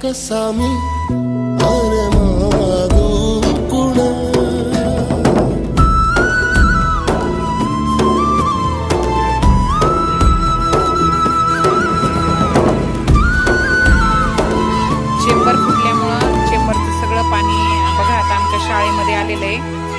कसा मी अरे मागू कुणा चेंबर फुटल्यामुळं चेंबरचं सगळं पाणी बघा आता आमच्या शाळेमध्ये आलेलं आहे.